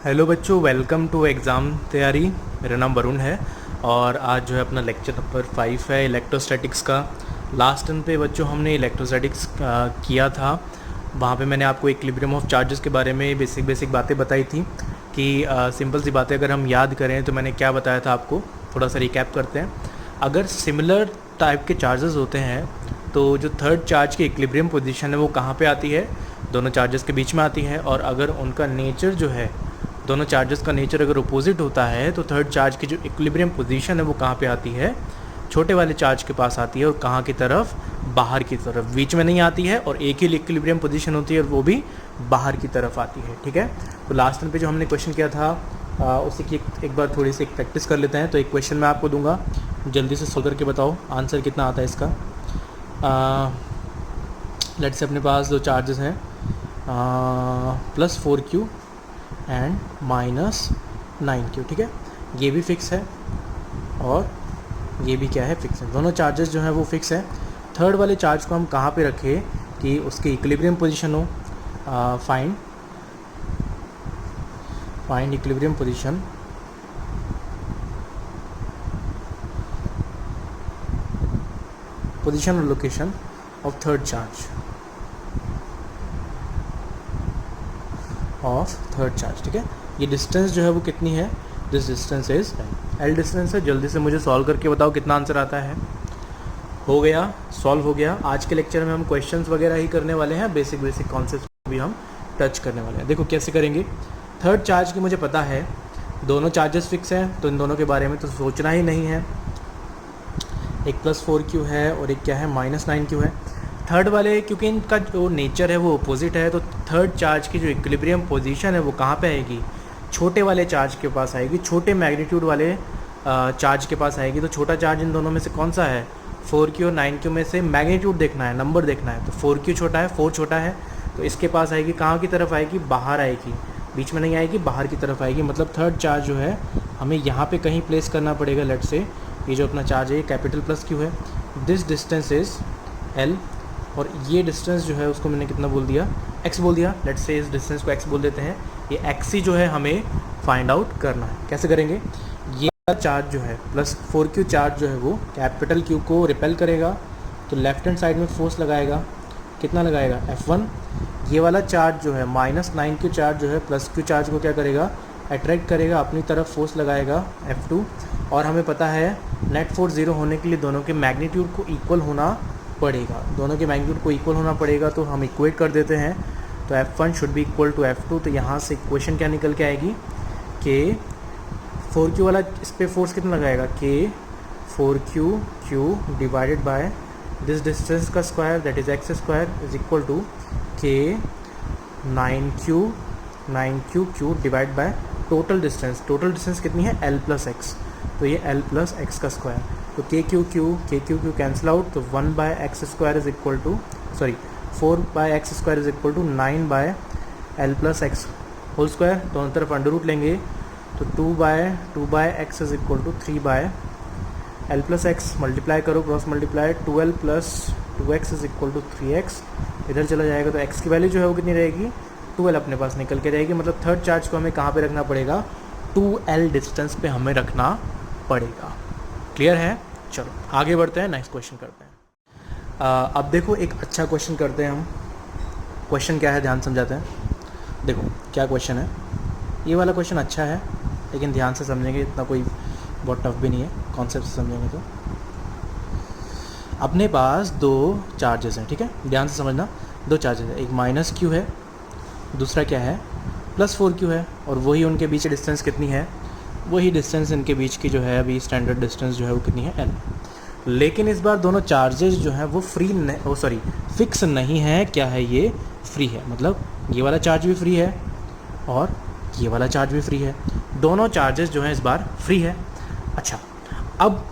Hello बच्चों, welcome to exam तैयारी। मेरा नाम वरुण है और आज जो है अपना लेक्चर नंबर 5 है इलेक्ट्रोस्टैटिक्स का। लास्ट टाइम पे बच्चों हमने इलेक्ट्रोस्टैटिक्स किया था। वहाँ पे मैंने आपको इक्विलिब्रियम ऑफ चार्जेस के बारे में बेसिक बातें बताई थी कि सिंपल सी बातें अगर हम याद करें तो मैंने क्या बताया था आपको, थोड़ा सा रिकैप करते हैं। अगर सिमिलर टाइप के चार्जेस होते हैं तो जो थर्ड चार्ज की इक्विलिब्रियम पोजीशन है वो कहाँ पे आती है? दोनों चार्जेस के बीच में आती है। और अगर उनका नेचर जो है, दोनों चार्जेस का नेचर अगर अपोजिट होता है तो थर्ड चार्ज की जो इक्विलिब्रियम पोजीशन है वो कहाँ पे आती है? छोटे वाले चार्ज के पास आती है। और कहाँ की तरफ? बाहर की तरफ, बीच में नहीं आती है। और एक ही इक्विलिब्रियम पोजीशन होती है और वो भी बाहर की तरफ आती है। ठीक है, तो लास्ट टाइम पे जो हमने क्वेश्चन किया था उसी की एक बार थोड़ी सी प्रैक्टिस कर लेते हैं। तो एक क्वेश्चन मैं आपको दूंगा, जल्दी से सोल्व करके बताओ आंसर कितना आता है इसका। लेट्स से अपने पास दो चार्जेस हैं, +4Q एंड -9Q। ठीक है, ये भी फिक्स है और ये भी क्या है, फिक्स है। दोनों चार्जेस जो हैं वो फिक्स है। थर्ड वाले चार्ज को हम कहाँ पे रखें कि उसकी इक्विलिब्रियम पोजीशन हो? फाइंड इक्विलिब्रियम पोजीशन और लोकेशन ऑफ थर्ड चार्ज ठीक है, ये डिस्टेंस जो है वो कितनी है? This distance is L distance है। जल्दी से मुझे सॉल्व करके बताओ कितना आंसर आता है। हो गया, सॉल्व हो गया। आज के लेक्चर में हम क्वेश्चंस वगैरह ही करने वाले हैं, बेसिक कॉन्सेप्ट भी हम टच करने वाले हैं। देखो कैसे करेंगे। थर्ड चार्ज की मुझे पता है, दोनों चार्जेस फिक्स हैं तो इन दोनों के बारे में तो सोचना ही नहीं है। एक +4Q है और एक क्या है, -9Q है। थर्ड वाले क्योंकि इनका जो नेचर है वो अपोजिट है, तो थर्ड चार्ज की जो इक्विलिब्रियम पोजीशन है वो कहाँ पे आएगी? छोटे वाले चार्ज के पास आएगी, छोटे मैग्नीट्यूड वाले चार्ज के पास आएगी। तो छोटा चार्ज इन दोनों में से कौन सा है? 4Q और 9Q में से मैग्नीट्यूड देखना है, नंबर देखना है। तो 4Q छोटा है, 4 छोटा है, तो इसके पास आएगी। कहाँ की तरफ आएगी? बाहर आएगी, बीच में नहीं आएगी, बाहर की तरफ आएगी। मतलब थर्ड चार्ज जो है हमें यहाँ पे कहीं प्लेस करना पड़ेगा। लेट से ये जो अपना चार्ज है ये Q है, दिस डिस्टेंस इज़ L, और ये डिस्टेंस जो है उसको मैंने कितना बोल दिया? x बोल दिया। लेट्स से इस डिस्टेंस को x बोल देते हैं। ये x ही जो है हमें फाइंड आउट करना है। कैसे करेंगे? ये चार्ज जो है +4Q चार्ज जो है वो Q को रिपेल करेगा, तो लेफ्ट हैंड साइड में फोर्स लगाएगा। कितना लगाएगा? F1। ये वाला चार्ज जो है -9Q चार्ज जो है +Q चार्ज को क्या करेगा? अट्रैक्ट करेगा, अपनी तरफ फोर्स लगाएगा F2। और हमें पता है नेट फोर्स 0 होने के लिए दोनों के मैग्नीट्यूड को इक्वल होना पड़ेगा। दोनों के मैग्नीट्यूड को इक्वल होना पड़ेगा, तो हम इक्वेट कर देते हैं। तो F1 should be equal to F2। तो यहाँ से इक्वेशन क्या निकल के आएगी कि 4Q वाला इस पर फोर्स कितना लगाएगा? कि 4Q divided by this distance का square, that is x² is equal to K 9Q divide by total distance. Total distance कितनी है? L+x, तो ये L+x का स्क्वायर। तो KQ कैंसिल आउट, तो 1/x² is equal to 4/x² is equal to 9/L+x whole square. दोनों तरफ under root लेंगे तो 2/x is equal to 3/L+x। Multiply करो, cross multiply, 2L + 2x is equal to 3x। इधर चला जाएगा तो x की वैल्यू जो है वो कितनी रहेगी? 2L अपने पास निकल के रहेगी। मतलब थर्ड चार्ज को हमें कहाँ पे रखना पड़ेगा? 2L डिस्टेंस पे हमें रखना पड़ेगा। क्लियर है? चलो आगे बढ़ते हैं, नेक्स्ट क्वेश्चन करते हैं। अब देखो एक अच्छा क्वेश्चन करते हैं हम। क्वेश्चन क्या है ध्यान समझाते हैं। देखो क्या क्वेश्चन है। ये वाला क्वेश्चन अच्छा है लेकिन ध्यान से समझेंगे, इतना कोई बहुत टफ भी नहीं है, कॉन्सेप्ट से समझेंगे तो। अपने पास दो चार्जेस हैं, ठीक है, ध्यान से समझना। दो चार्जेस हैं, एक -Q है, दूसरा क्या है? +4Q है। और वही उनके बीच डिस्टेंस कितनी है? वही डिस्टेंस इनके बीच की जो है अभी स्टैंडर्ड डिस्टेंस जो है वो कितनी है? L। लेकिन इस बार दोनों चार्जेस जो हैं वो फिक्स नहीं है। क्या है ये? फ्री है। मतलब ये वाला चार्ज भी फ्री है और ये वाला चार्ज भी फ्री है। दोनों चार्जेस जो हैं इस बार फ्री है। अच्छा, अब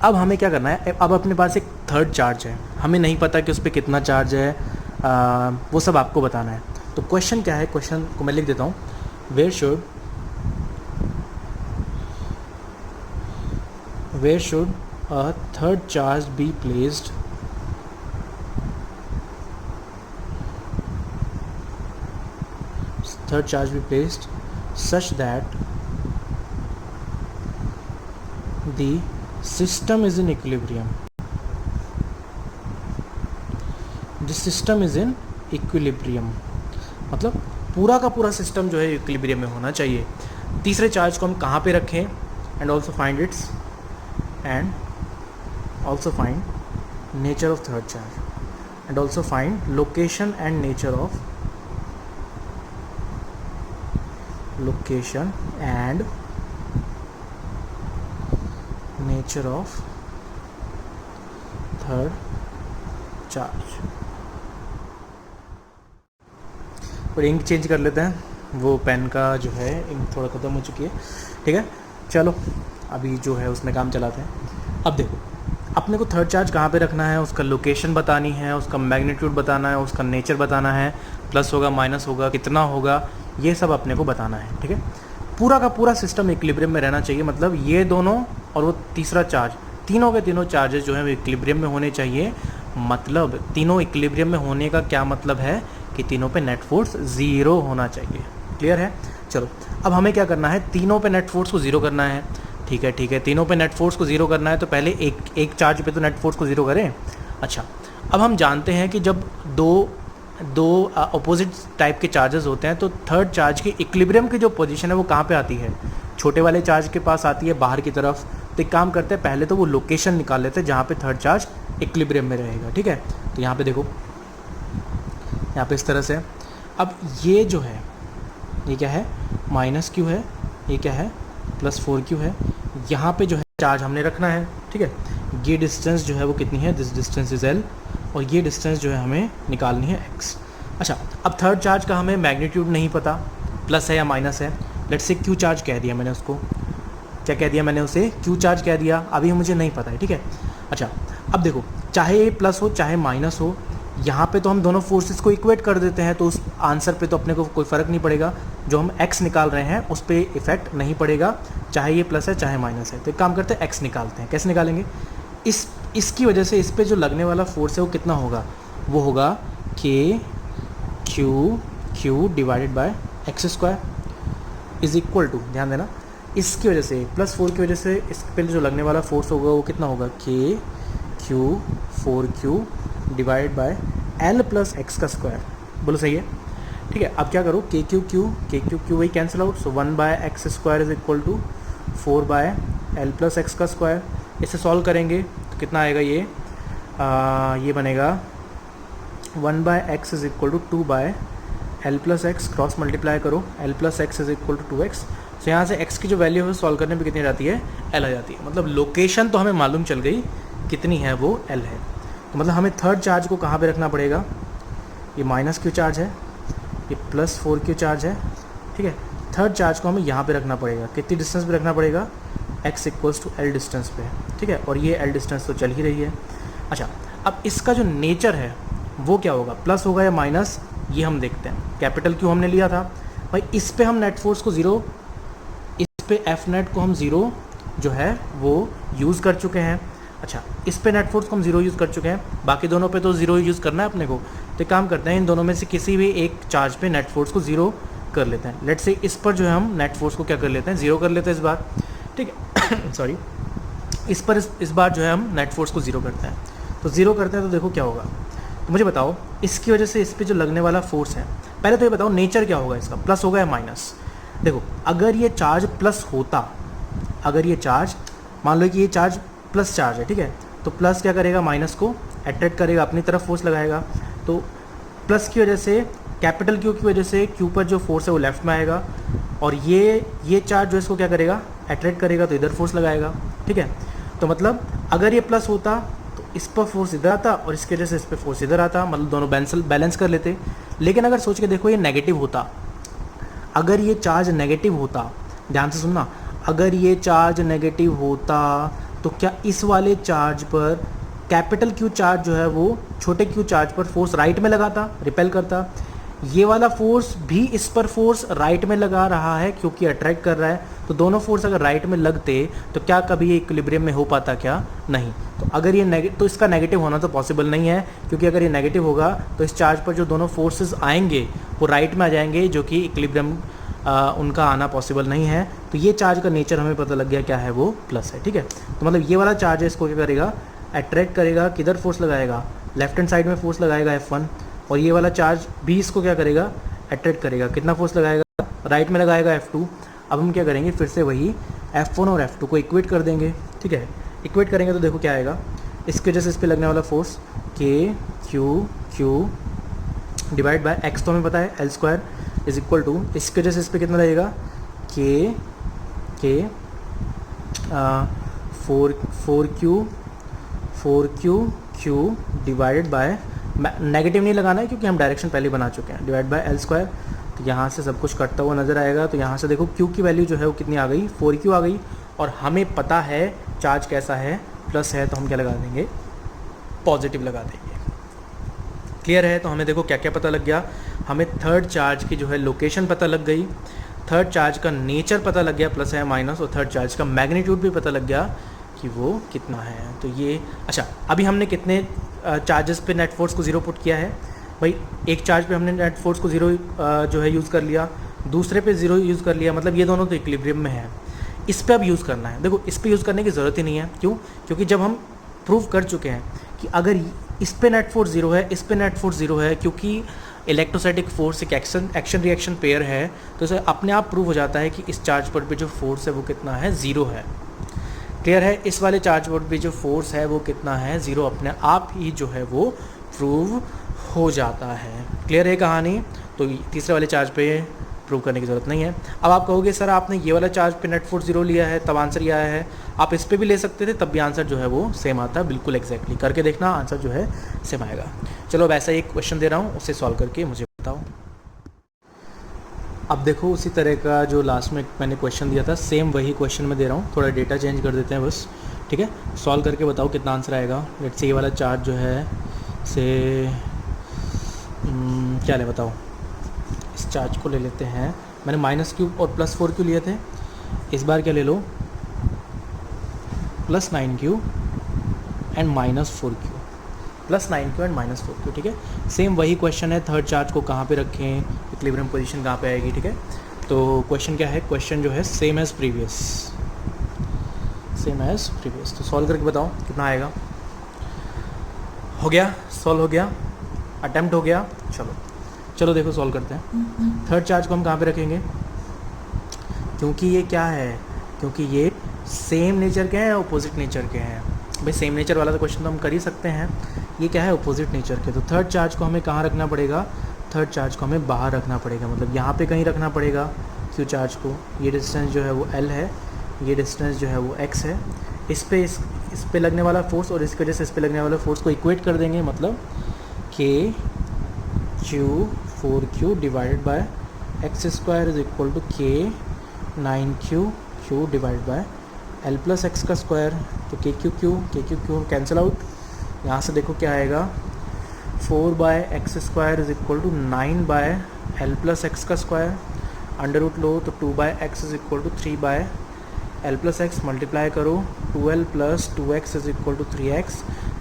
हमें क्या करना है? अब अपने पास एक थर्ड चार्ज है, हमें नहीं पता कि उस पर कितना चार्ज है, वो सब आपको बताना है। तो क्वेश्चन क्या है? क्वेश्चन को मैं लिख देता हूँ। Where should a third charge be placed such that the system is in equilibrium. The system is in equilibrium, मतलब पूरा का पूरा सिस्टम जो है इक्विलिब्रियम में होना चाहिए. तीसरे चार्ज को हम कहाँ पे रखें, and also find nature of third charge, and also find location and nature of third charge. और इंक चेंज कर लेते हैं, वो पेन का जो है इंक थोड़ा ख़त्म हो चुकी है. ठीक है, चलो अभी जो है उसमें काम चलाते हैं. अब देखो, अपने को थर्ड चार्ज कहाँ पे रखना है, उसका लोकेशन बतानी है, उसका मैग्नीट्यूड बताना है, उसका नेचर बताना है, प्लस होगा माइनस होगा कितना होगा, ये सब अपने को बताना है. ठीक है, पूरा का पूरा सिस्टम इक्विलिब्रियम में रहना चाहिए. मतलब ये दोनों और वो तीसरा चार्ज, तीनों के तीनों चार्जेस जो है वो इक्विलिब्रियम में होने चाहिए. मतलब तीनों इक्विलिब्रियम में होने का क्या मतलब है कि तीनों पे नेट फोर्स ज़ीरो होना चाहिए. क्लियर है? चलो अब हमें क्या करना है, तीनों पे नेट फोर्स को ज़ीरो करना है. ठीक है, तीनों पे नेट फोर्स को ज़ीरो करना है तो पहले एक चार्ज पे तो नेट फोर्स को ज़ीरो करें. अच्छा, अब हम जानते हैं कि जब दो अपोजिट टाइप के चार्जेस होते हैं तो थर्ड चार्ज की इक्विलिब्रियम की जो पोजीशन है वो कहाँ पे आती है, छोटे वाले चार्ज के पास आती है, बाहर की तरफ. तो एक काम करते हैं, पहले तो वो लोकेशन निकाल लेते हैं जहाँ पे थर्ड चार्ज इक्विलिब्रियम में रहेगा. ठीक है, तो यहाँ पे देखो, यहाँ पे इस तरह से. अब ये जो है ये क्या है, माइनस क्यू है, ये क्या है प्लस 4Q है. यहाँ पे जो है चार्ज हमने रखना है. ठीक है, ये डिस्टेंस जो है वो कितनी है, दिस डिस्टेंस इज L, और ये डिस्टेंस जो है हमें निकालनी है x. अच्छा, अब थर्ड चार्ज का हमें मैग्नीट्यूड नहीं पता, प्लस है या माइनस है. लेट्स से Q चार्ज कह दिया मैंने उसको, क्या कह दिया मैंने उसे, Q चार्ज कह दिया. अभी मुझे नहीं पता है. ठीक है, अच्छा अब देखो, चाहे ये प्लस हो चाहे माइनस हो, यहाँ पे तो हम दोनों फोर्सेस को इक्वेट कर देते हैं, तो उस आंसर पे तो अपने को कोई फ़र्क नहीं पड़ेगा. जो हम x निकाल रहे हैं उस पर इफेक्ट नहीं पड़ेगा, चाहे ये प्लस है चाहे माइनस है. तो एक काम करते हैं, x निकालते हैं. कैसे निकालेंगे, इसकी वजह से इस पर जो लगने वाला फोर्स है वो कितना होगा, वो होगा Q divided by x² is equal to, ध्यान देना, इसकी वजह से प्लस 4 की वजह से इस पर जो लगने वाला फोर्स होगा वो कितना होगा, Q divided bye L plus X का स्क्वायर. बोलो सही है? ठीक है, अब क्या करो, Q वही cancel out, so 1/x² is equal to 4/L plus X का स्क्वायर. इसे सॉल्व करेंगे तो कितना आएगा, ये बनेगा 1/x is equal to 2/L plus X, cross multiply करो, L plus X is equal to 2x. तो यहाँ से x की जो वैल्यू है सॉल्व करने पे कितनी जाती है, L आ जाती है. मतलब लोकेशन तो हमें मालूम चल गई कितनी है, वो L है. तो मतलब हमें थर्ड चार्ज को कहाँ पे रखना पड़ेगा, ये -Q चार्ज है, ये प्लस 4Q चार्ज है. ठीक है, थर्ड चार्ज को हमें यहाँ पे रखना पड़ेगा, कितनी डिस्टेंस पे रखना पड़ेगा, x equals to L distance पे. ठीक है, और ये L डिस्टेंस तो चल ही रही है. अच्छा, अब इसका जो नेचर है वो क्या होगा, प्लस होगा या माइनस, ये हम देखते हैं. कैपिटल Q हमने लिया था भाई, इस पे हम नेट फोर्स को ज़ीरो, इस पे F नेट को हम ज़ीरो जो है वो यूज़ कर चुके हैं. अच्छा, इस पे नेट फोर्स को हम ज़ीरो यूज़ कर चुके हैं, बाकी दोनों पे तो ज़ीरो यूज़ करना है अपने को. तो काम करते हैं, इन दोनों में से किसी भी एक चार्ज पे नेट फोर्स को ज़ीरो कर लेते हैं. लेट्स से इस पर जो है हम नेट फोर्स को क्या कर लेते हैं, ज़ीरो कर लेते हैं इस बार. ठीक है सॉरी, इस पर इस बार जो है हम नेट फोर्स को ज़ीरो करते हैं. तो ज़ीरो करते हैं तो देखो क्या होगा. तो मुझे बताओ, इसकी वजह से इस पर जो लगने वाला फोर्स है, पहले तो ये बताओ नेचर क्या होगा इसका, प्लस होगा या माइनस. देखो, अगर ये चार्ज प्लस होता, अगर ये चार्ज मान लो कि ये चार्ज प्लस चार्ज है, ठीक है, तो प्लस क्या करेगा, माइनस को अट्रैक्ट करेगा, अपनी तरफ फोर्स लगाएगा. तो प्लस की वजह से, कैपिटल Q की वजह से Q पर जो फोर्स है वो लेफ्ट में आएगा, और ये चार्ज जो इसको क्या करेगा, अट्रैक्ट करेगा, तो इधर फोर्स लगाएगा. ठीक है, तो मतलब अगर ये प्लस होता तो इस पर फोर्स इधर आता, और इसकी वजह से इस पर फोर्स इधर आता, मतलब दोनों बैलेंस कर लेते. लेकिन अगर सोच के देखो, ये नेगेटिव होता, अगर ये चार्ज नेगेटिव होता, ध्यान से सुनना, अगर ये चार्ज नेगेटिव होता तो क्या इस वाले चार्ज पर कैपिटल Q चार्ज जो है वो छोटे Q चार्ज पर फोर्स राइट में लगाता, रिपेल करता. ये वाला फोर्स भी इस पर फोर्स राइट में लगा रहा है क्योंकि अट्रैक्ट कर रहा है. तो दोनों फोर्स अगर राइट में लगते तो क्या कभी ये इक्विलिब्रियम में हो पाता, क्या नहीं. तो अगर ये तो इसका नेगेटिव होना तो पॉसिबल नहीं है, क्योंकि अगर ये नेगेटिव होगा तो इस चार्ज पर जो दोनों फोर्सेस आएंगे वो राइट में आ जाएंगे, जो कि इक्विलिब्रियम उनका आना पॉसिबल नहीं है। तो ये चार्ज का नेचर हमें पता लग गया क्या है, वो प्लस है, ठीक है। तो मतलब ये वाला चार्ज है, इसको क्या करेगा, अट्रैक्ट करेगा, किधर फोर्स लगाएगा, लेफ्ट हैंड साइड में फोर्स लगाएगा F1, और ये वाला चार्ज भी इसको क्या करेगा, अट्रैक्ट करेगा, कितना फोर्स लगाएगा, राइट में लगाएगा F2। अब हम क्या करेंगे, फिर से वही F1 और F2 को इक्वेट कर देंगे, ठीक है। इक्वेट करेंगे तो देखो क्या आएगा, इसकी वजह से इस पर लगने वाला force Q divide by x, तो हमें पता है L² इज इक्वल टू, इसकी वजह से इस पर कितना लगेगा, K 4Q divided bye, negative नहीं लगाना है क्योंकि हम डायरेक्शन पहले बना चुके हैं, डिवाइड बाय L²। तो यहाँ से सब कुछ कटता हुआ नज़र आएगा। तो यहाँ से देखो Q की वैल्यू जो है वो कितनी आ गई, 4Q आ गई, और हमें पता है चार्ज कैसा है, प्लस है, तो हम क्या लगा देंगे, पॉजिटिव लगा देंगे। क्लियर है। तो हमें देखो क्या क्या पता लग गया, हमें थर्ड चार्ज की जो है लोकेशन पता लग गई, थर्ड चार्ज का नेचर पता लग गया, प्लस है माइनस, और थर्ड चार्ज का मैग्नीट्यूड भी पता लग गया कि वो कितना है। तो ये अच्छा, अभी हमने कितने चार्जेस पे नेट फोर्स को ज़ीरो पुट किया है भाई, एक चार्ज पे हमने नेट फोर्स को ज़ीरो जो है यूज़ कर लिया, दूसरे पे ज़ीरो यूज़ कर लिया, मतलब ये दोनों तो इक्विलिब्रियम में है। इस पे अब यूज़ करना है, देखो इस पे यूज़ करने की ज़रूरत ही नहीं है, क्यों, क्योंकि जब हम प्रूव कर चुके हैं कि अगर इस पे नेट फोर्स ज़ीरो है, इस पे नेट फोर्स ज़ीरो है, क्योंकि इलेक्ट्रोस्टैटिक फोर्स एक एक्शन रिएक्शन पेयर है, तो इसे अपने आप प्रूव हो जाता है कि इस चार्ज पर पे जो फोर्स है वो कितना है, ज़ीरो है। क्लियर है। इस वाले चार्ज पर पे जो फोर्स है वो कितना है, ज़ीरो, अपने आप ही जो है वो प्रूव हो जाता है। क्लियर है कहानी। तो तीसरे वाले चार्ज पे प्रूव करने की ज़रूरत नहीं है। अब आप कहोगे सर आपने ये वाला चार्ज पे नेट फोर्स ज़ीरो लिया है तब आंसर ये आया है, आप इस पे भी ले सकते थे तब भी आंसर जो है वो सेम आता है, बिल्कुल एग्जैक्टली करके देखना, आंसर जो है सेम आएगा। चलो अब ऐसा एक क्वेश्चन दे रहा हूँ, उसे सॉल्व करके मुझे बताओ। अब देखो उसी तरह का जो लास्ट में मैंने क्वेश्चन दिया था, सेम वही क्वेश्चन मैं दे रहा हूँ, थोड़ा डेटा चेंज कर देते हैं बस, ठीक है। सॉल्व करके बताओ कितना आंसर आएगा। लेट्स से ये वाला चार्ज जो है से क्या ले बताओ, इस चार्ज को ले लेते हैं, मैंने -Q और +4Q लिए थे, इस बार क्या ले लो, +9Q and -4Q, +9Q and -4Q, ठीक है। सेम वही क्वेश्चन है, थर्ड चार्ज को कहाँ पे रखें, इक्विलिब्रियम पोजीशन कहाँ पे आएगी, ठीक है। तो क्वेश्चन क्या है, क्वेश्चन जो है सेम एज़ प्रीवियस, तो सॉल्व करके बताओ कितना आएगा। हो गया, सॉल्व हो गया, अटेम्प्ट हो गया। चलो देखो सॉल्व करते हैं। थर्ड चार्ज को हम कहाँ पे रखेंगे, क्योंकि ये क्या है, क्योंकि ये सेम नेचर के हैं, अपोजिट नेचर के हैं। भाई सेम नेचर वाला तो क्वेश्चन तो हम कर ही सकते हैं, ये क्या है, अपोजिट नेचर के। तो थर्ड चार्ज को हमें कहाँ रखना पड़ेगा, थर्ड चार्ज को हमें बाहर रखना पड़ेगा, मतलब यहाँ पे कहीं रखना पड़ेगा क्यू चार्ज को। ये डिस्टेंस जो है वो L है, ये डिस्टेंस जो है वो x है। इस पे लगने वाला फोर्स और इसकी वजह से इस पे लगने वाला फोर्स को इक्वेट कर देंगे, मतलब Q4Q divided by x² is equal to K9Q divide by L plus X का स्क्वायर। तो KQ कैंसिल आउट, यहाँ से देखो क्या आएगा, 4/x² is equal to 9/L plus X का स्क्वायर, अंडर रूट लो तो 2/x is equal to 3/L plus X, multiply करो 2L plus 2x is equal to 3x,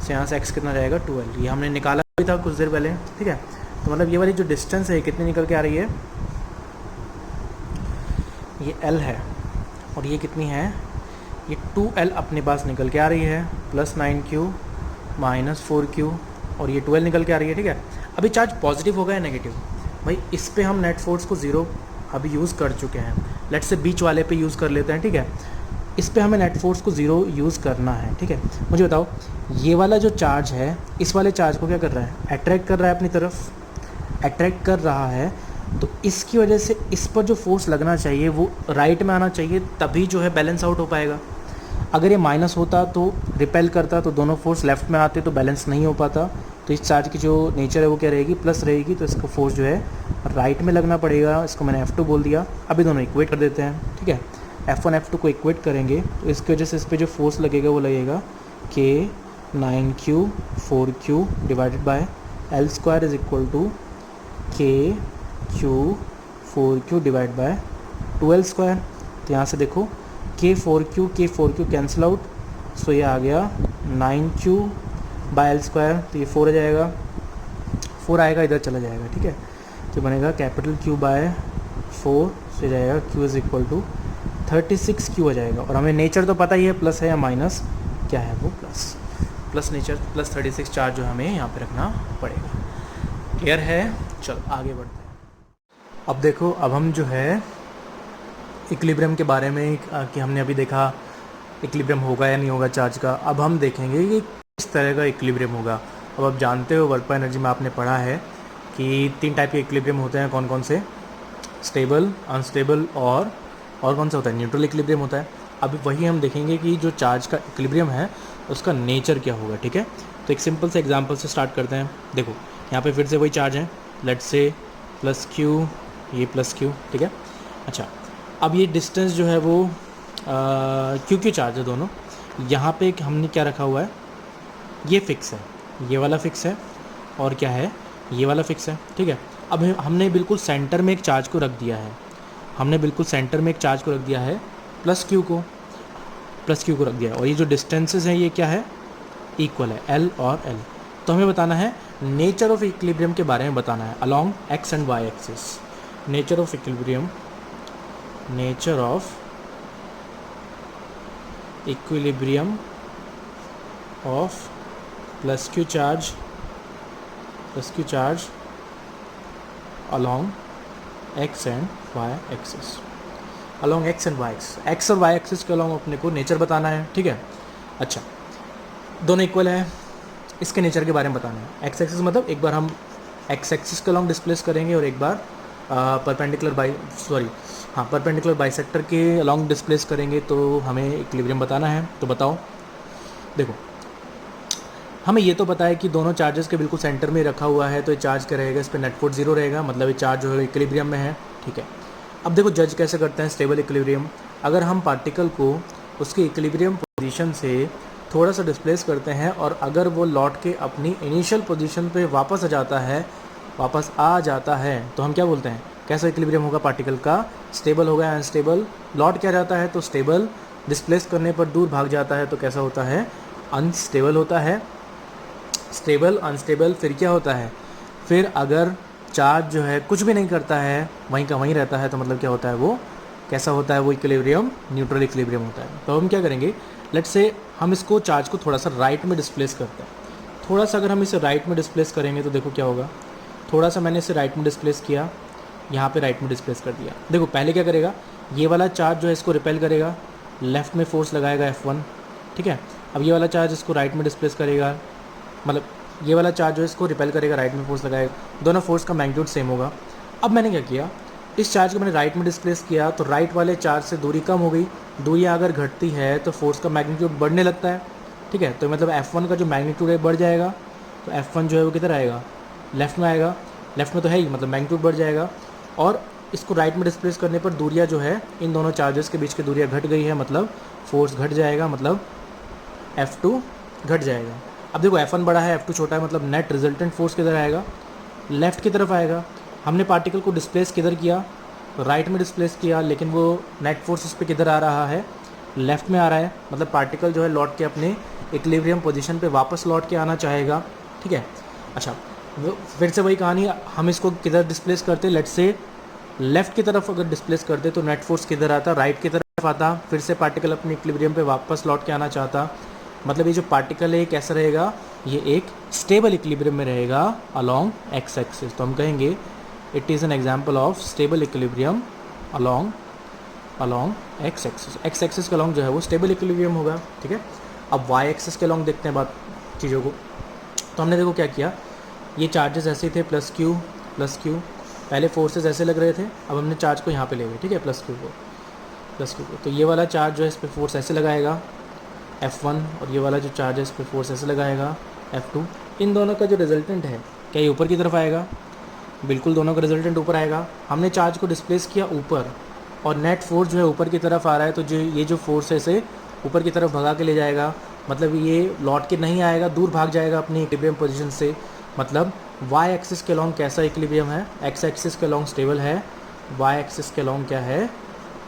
से यहाँ से x कितना रहेगा 2L, ये हमने निकाला भी था कुछ देर पहले, ठीक है। तो मतलब ये वाली जो डिस्टेंस है कितनी निकल के आ रही है, ये L है, और ये कितनी है, ये 2L अपने पास निकल के आ रही है, +9Q -4Q, और ये 2L निकल के आ रही है, ठीक है। अभी चार्ज पॉजिटिव होगा या नेगेटिव, भाई इस पे हम नेट फोर्स को ज़ीरो अभी यूज़ कर चुके हैं, लेट्स से बीच वाले पे यूज़ कर लेते हैं, ठीक है। इस पे हमें नेट फोर्स को ज़ीरो यूज़ करना है, ठीक है। मुझे बताओ ये वाला जो चार्ज है, इस वाले चार्ज को क्या कर रहा है, अट्रैक्ट कर रहा है अपनी तरफ, अट्रैक्ट कर रहा है, तो इसकी वजह से इस पर जो फोर्स लगना चाहिए वो राइट में आना चाहिए, तभी जो है बैलेंस आउट हो पाएगा। अगर ये माइनस होता तो रिपेल करता, तो दोनों फोर्स लेफ़्ट में आते तो बैलेंस नहीं हो पाता। तो इस चार्ज की जो नेचर है वो क्या रहेगी, प्लस रहेगी, तो इसका फोर्स जो है राइट में लगना पड़ेगा, इसको मैंने F2 बोल दिया। अभी दोनों इक्वेट कर देते हैं, ठीक है। F1 F2 को इक्वेट करेंगे तो इसकी वजह से इस पर जो फोर्स लगेगा वो लगेगा K9Q 4Q divided by L² is equal to KQ 4Q divide by 2L²। तो यहाँ से देखो K4Q कैंसिल आउट, सो ये आ गया 9Q बाय L², तो ये 4 आ जाएगा, 4 आएगा इधर चला जाएगा, ठीक है। तो बनेगा Q बाय 4 से जाएगा, q is equal to 36 q आ जाएगा। और हमें नेचर तो पता ही है प्लस है या माइनस, क्या है वो प्लस नेचर प्लस 36 चार्ज जो हमें यहाँ पे रखना पड़ेगा। क्लियर है? चलो आगे बढ़ते हैं। अब देखो, अब हम जो है इक्विलिब्रियम के बारे में कि हमने अभी देखा इक्विलिब्रियम होगा या नहीं होगा चार्ज का। अब हम देखेंगे कि किस तरह का इक्विलिब्रियम होगा। अब आप जानते हो वर्क पर एनर्जी में आपने पढ़ा है कि 3 टाइप के इक्विलिब्रियम होते हैं। कौन कौन से? स्टेबल, अनस्टेबल और कौन सा होता है? न्यूट्रल इक्विलिब्रियम होता है। अभी वही हम देखेंगे कि जो चार्ज का इक्विलिब्रियम है उसका नेचर क्या होगा। ठीक है, तो एक सिंपल से एग्जांपल से स्टार्ट करते हैं। देखो यहाँ पे फिर से वही चार्ज है, लेट्स से प्लस क्यू, ये प्लस क्यू। ठीक है, अच्छा अब ये डिस्टेंस जो है वो क्यू चार्ज है दोनों। यहाँ पे हमने क्या रखा हुआ है, ये फिक्स है, ये वाला फिक्स है, और क्या है, ये वाला फिक्स है। ठीक है, अब हमने बिल्कुल सेंटर में एक चार्ज को रख दिया है, हमने बिल्कुल सेंटर में एक चार्ज को रख दिया है, प्लस क्यू को रख दिया है। और ये जो डिस्टेंसेस हैं ये क्या है, इक्वल है, एल और एल। तो हमें बताना है नेचर ऑफ इक्विलिब्रियम के बारे में बताना है along X and Y axis. Nature of equilibrium, nature of equilibrium of plus Q charge along x and y axis, along x and y axis, x और y एक्सिस के along अपने को nature बताना है। ठीक है, अच्छा दोनों इक्वल है, इसके नेचर के बारे में बताना है। x एक्सिस मतलब एक बार हम x एक्सिस के along डिस्प्लेस करेंगे और एक बार परपेंडिकुलर बाइसेक्टर के along डिस्प्लेस करेंगे, तो हमें इक्विलिब्रियम बताना है। तो बताओ, देखो हमें ये तो पता है कि दोनों चार्जेस के बिल्कुल सेंटर में रखा हुआ है, तो ये चार्ज क्या रहेगा, इस पर नेट फोर्स 0 रहेगा, मतलब ये चार्ज जो है इक्विलिब्रियम में है। ठीक है, अब देखो जज कैसे करते हैं स्टेबल इक्विलिब्रियम। अगर हम पार्टिकल को उसके इक्विलिब्रियम पोजीशन से थोड़ा सा डिस्प्लेस करते हैं और अगर वो लौट के अपनी इनिशियल पोजीशन पे वापस आ जाता है तो हम क्या बोलते हैं, कैसा इक्विलिब्रियम होगा पार्टिकल का, स्टेबल होगा। अनस्टेबल, लौट क्या जाता है तो स्टेबल, डिस्प्लेस करने पर दूर भाग जाता है तो कैसा होता है, अनस्टेबल होता है। स्टेबल, अनस्टेबल, फिर क्या होता है, फिर अगर चार्ज जो है कुछ भी नहीं करता है, वहीं का वहीं रहता है, तो मतलब क्या होता है, वो कैसा होता है, वो इक्विलिब्रियम न्यूट्रल इक्विलिब्रियम होता है। तो हम क्या करेंगे, लेट्स से हम इसको चार्ज को थोड़ा सा राइट में डिस्प्लेस करते हैं। थोड़ा सा अगर हम इसे राइट में डिस्प्लेस करेंगे तो देखो क्या होगा, थोड़ा सा मैंने इसे राइट में डिस्प्लेस किया, यहाँ पे राइट में डिस्प्लेस कर दिया। देखो पहले क्या करेगा, ये वाला चार्ज जो है इसको रिपेल करेगा, लेफ्ट में फोर्स लगाएगा F1। ठीक है, अब ये वाला चार्ज इसको राइट में डिस्प्लेस करेगा, मतलब ये वाला चार्ज जो है इसको रिपेल करेगा, राइट में फोर्स लगाएगा, दोनों फोर्स का मैग्नीट्यूड सेम होगा। अब मैंने क्या किया, इस चार्ज को मैंने राइट में डिस्प्लेस किया तो राइट वाले चार्ज से दूरी कम हो गई, दूरियाँ अगर घटती है तो फोर्स का मैग्नीट्यूड बढ़ने लगता है। ठीक है, तो मतलब F1 का जो मैग्नीट्यूड है बढ़ जाएगा, तो F1 जो है वो किधर आएगा, लेफ्ट में आएगा, लेफ्ट में तो है ही, मतलब मैग्नीट्यूड बढ़ जाएगा। और इसको राइट में डिस्प्लेस करने पर दूरियाँ जो है इन दोनों चार्जेस के बीच की दूरियाँ घट गई है, मतलब फोर्स घट जाएगा, मतलब F2 घट जाएगा। अब देखो F1 बड़ा है, F2 छोटा है, मतलब नेट रिजल्टेंट फोर्स किधर आएगा, लेफ़्ट की तरफ आएगा। हमने पार्टिकल को डिस्प्लेस किधर किया, राइट में डिस्प्लेस किया, लेकिन वो नेट फोर्स उस पर किधर आ रहा है, लेफ़्ट में आ रहा है, मतलब पार्टिकल जो है लौट के अपने इक्विलिब्रियम पोजीशन पे वापस लौट के आना चाहेगा। ठीक है, अच्छा फिर से वही कहानी, हम इसको किधर डिस्प्लेस करते, लेट्स से लेफ़्ट की तरफ अगर डिस्प्लेस करते तो नेट फोर्स किधर आता, राइट की तरफ आता, फिर से पार्टिकल अपने इक्विलिब्रियम पे वापस लौट के आना चाहता, मतलब ये जो पार्टिकल है कैसा रहेगा, ये एक स्टेबल इक्विलिब्रियम में रहेगा अलोंग एक्स एक्सिस। तो हम कहेंगे it is an example of stable equilibrium along x axis. X axis के अलोंग जो है वो स्टेबल इक्विलिब्रियम होगा। ठीक है, अब वाई एक्सिस के अलोंग देखते हैं बात चीज़ों को। तो हमने देखो क्या किया, ये चार्जेस ऐसे ही थे, प्लस क्यू, पहले फोर्सेस ऐसे लग रहे थे, अब हमने चार्ज को यहाँ पे ले गए। ठीक है, प्लस क्यू को, तो ये वाला चार्ज जो है इस पर फोर्स ऐसे लगाएगा F1, और ये वाला जो चार्ज है इस पर फोर्स ऐसे लगाएगा F2। इन दोनों का जो रिजल्टेंट है क्या ये ऊपर की तरफ आएगा, बिल्कुल दोनों का रिजल्टेंट ऊपर आएगा। हमने चार्ज को डिस्प्लेस किया ऊपर और नेट फोर्स जो है ऊपर की तरफ आ रहा है, तो ये जो फोर्स है इसे ऊपर की तरफ भगा के ले जाएगा, मतलब ये लौट के नहीं आएगा, दूर भाग जाएगा अपनी इक्विलिब्रियम पोजीशन से। मतलब वाई एक्सिस के लॉन्ग कैसा इक्विलिब्रियम है, एक्स एक्सिस के लॉन्ग स्टेबल है, वाई एक्सिस के लॉन्ग क्या है,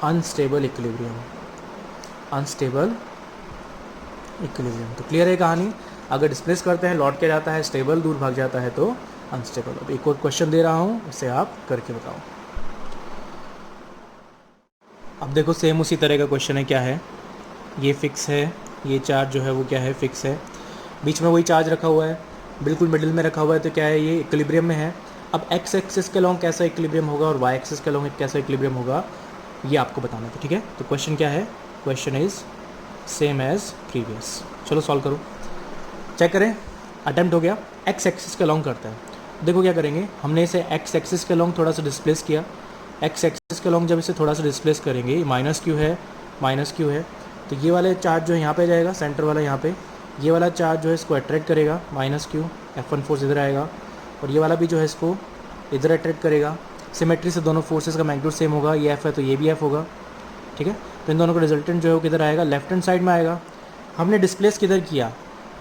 अनस्टेबल इक्विलिब्रियम, अनस्टेबल इक्विलिब्रियम। तो क्लियर है कहानी, अगर डिस्प्लेस करते हैं लौट के जाता है स्टेबल, दूर भाग जाता है तो अनस्टेबल। अब एक और क्वेश्चन दे रहा हूँ, इसे आप करके बताओ। अब देखो सेम उसी तरह का क्वेश्चन है, क्या है, ये फिक्स है, ये चार्ज जो है वो क्या है, फिक्स है, बीच में वही चार्ज रखा हुआ है, बिल्कुल मिडिल में रखा हुआ है, तो क्या है, ये इक्विलिब्रियम में है। अब एक्स एक्सिस के लॉन्ग कैसा इक्विलिब्रियम होगा और वाई एक्सिस के लॉन्ग कैसा इक्विलिब्रियम होगा, ये आपको बताना था, ठीक है। तो क्वेश्चन क्या है, question is same as previous. चलो सॉल्व करो, चेक करें, अटेम्प्ट हो गया। एक्स एक्सिस के लॉन्ग करता है, देखो क्या करेंगे, हमने इसे एक्स एक्सिस के लॉन्ग थोड़ा सा डिस्प्लेस किया, एक्स एक्सिस के लॉन्ग जब इसे थोड़ा सा डिस्प्लेस करेंगे, माइनस क्यू है, माइनस क्यू है, तो ये वाले चार्ज जो है यहाँ पे जाएगा, सेंटर वाला यहाँ पे, ये वाला चार्ज जो है इसको अट्रैक्ट करेगा, माइनस क्यू, F1 फोर्स इधर आएगा, और ये वाला भी जो है इसको इधर अट्रैक्ट करेगा। सिमेट्री से दोनों फोर्सेस का मैग्नीट्यूड सेम होगा, ये F है तो ये भी F होगा, ठीक है। तो इन दोनों का रिजल्टेंट जो है वो किधर आएगा, लेफ्ट हैंड साइड में आएगा। हमने डिस्प्लेस किधर किया,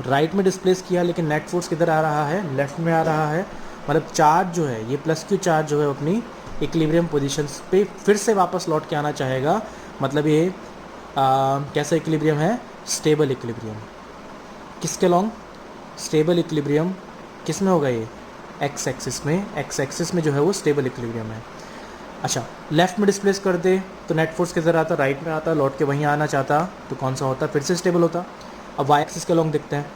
राइट में डिस्प्लेस किया, लेकिन नेट फोर्स किधर आ रहा है, लेफ्ट में आ रहा है, मतलब चार्ज जो है, ये प्लस क्यू चार्ज जो है अपनी इक्विलिब्रियम पोजीशन पे फिर से वापस लौट के आना चाहेगा, मतलब ये कैसा इक्विलिब्रियम है, स्टेबल इक्विलिब्रियम। किसके लॉन्ग, स्टेबल इक्विलिब्रियम किस में होगा, ये एक्स एक्सिस में, एक्स एक्सिस में जो है वो स्टेबल इक्विलिब्रियम है। अच्छा, लेफ्ट में डिस्प्लेस कर दे तो नेट फोर्स किधर आता, राइट में आता, लौट के वहीं आना चाहता तो कौन सा होता, फिर से स्टेबल होता। अब वाई एक्सिस के लॉन्ग देखते हैं,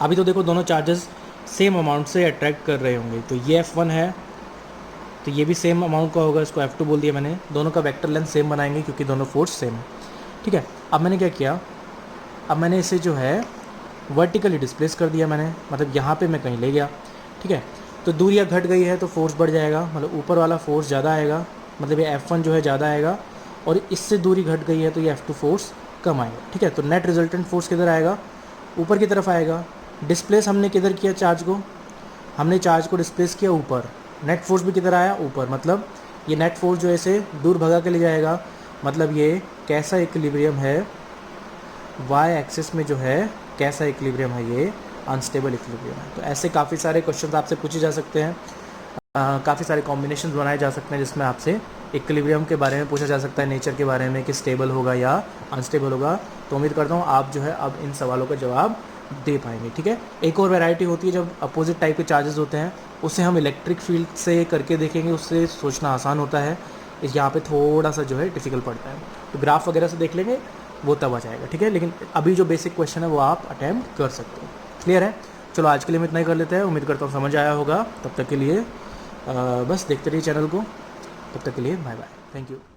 अभी तो देखो दोनों चार्जेस सेम अमाउंट से अट्रैक्ट कर रहे होंगे, तो ये F1 है तो ये भी सेम अमाउंट का होगा, इसको F2 बोल दिया मैंने, दोनों का वेक्टर लेंथ सेम बनाएंगे क्योंकि दोनों फोर्स सेम है, ठीक है। अब मैंने क्या किया, अब मैंने इसे जो है वर्टिकली डिस्प्लेस कर दिया मैंने, मतलब यहाँ पे मैं कहीं ले गया, ठीक है। तो दूरियाँ घट गई है तो फोर्स बढ़ जाएगा, मतलब ऊपर वाला फोर्स ज़्यादा आएगा, मतलब ये F1 जो है ज़्यादा आएगा, और इससे दूरी घट गई है तो ये F2 फोर्स कम आएगा, ठीक है। तो नेट रिजल्टेंट फोर्स किधर आएगा, ऊपर की तरफ आएगा। डिस्प्लेस हमने किधर किया चार्ज को, हमने चार्ज को डिस्प्लेस किया ऊपर, नेट फोर्स भी किधर आया, ऊपर, मतलब ये नेट फोर्स जो है इसे दूर भगा के ले जाएगा, मतलब ये कैसा इक्विलिब्रियम है, वाई एक्सिस में जो है कैसा इक्विलिब्रियम है, ये अनस्टेबल इक्विलिब्रियम है। तो ऐसे काफ़ी सारे क्वेश्चंस आपसे पूछे जा सकते हैं, काफ़ी सारे कॉम्बिनेशन बनाए जा सकते हैं जिसमें आपसे इक्विलिब्रियम के बारे में पूछा जा सकता है, नेचर के बारे में कि स्टेबल होगा या अनस्टेबल होगा। तो उम्मीद करता हूँ आप जो है अब इन सवालों का जवाब दे पाएंगे, ठीक है। एक और वैरायटी होती है जब अपोजिट टाइप के चार्जेस होते हैं, उसे हम इलेक्ट्रिक फील्ड से करके देखेंगे, उससे सोचना आसान होता है, यहाँ पे थोड़ा सा जो है डिफ़िकल्ट पड़ता है, तो ग्राफ वगैरह से देख लेंगे वो तब आ जाएगा, ठीक है। लेकिन अभी जो बेसिक क्वेश्चन है वो आप अटैम्प्ट कर सकते हो, क्लियर है। चलो आज के लिए मैं इतना ही कर लेते हैं, उम्मीद करता हूँ समझ आया होगा। तब तक के लिए बस देखते रहिए चैनल को, तब तक के लिए बाय बाय, थैंक यू।